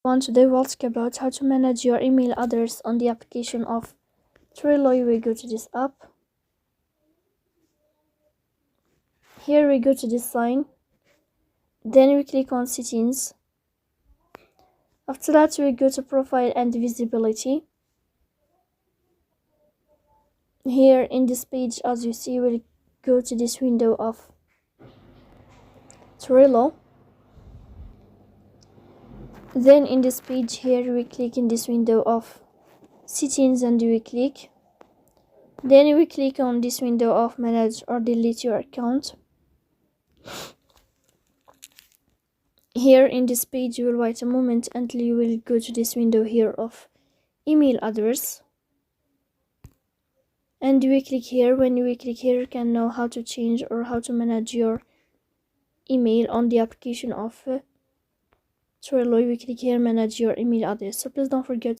Today we'll talk about how to manage your email address on the application of Trello. We go to this app. Here we go to this sign. Then we click on settings. After that we go to profile and visibility. Here in this page, as you see, we'll go to this window of Trello. Then in this page here we click in this window of settings and we click. Then we click on this window of manage or delete your account. Here in this page you will wait a moment until you will go to this window here of email address. And we click here. When we click here, you can know how to change or how to manage your email on the application of Trello. We click here, manage your email address. So please don't forget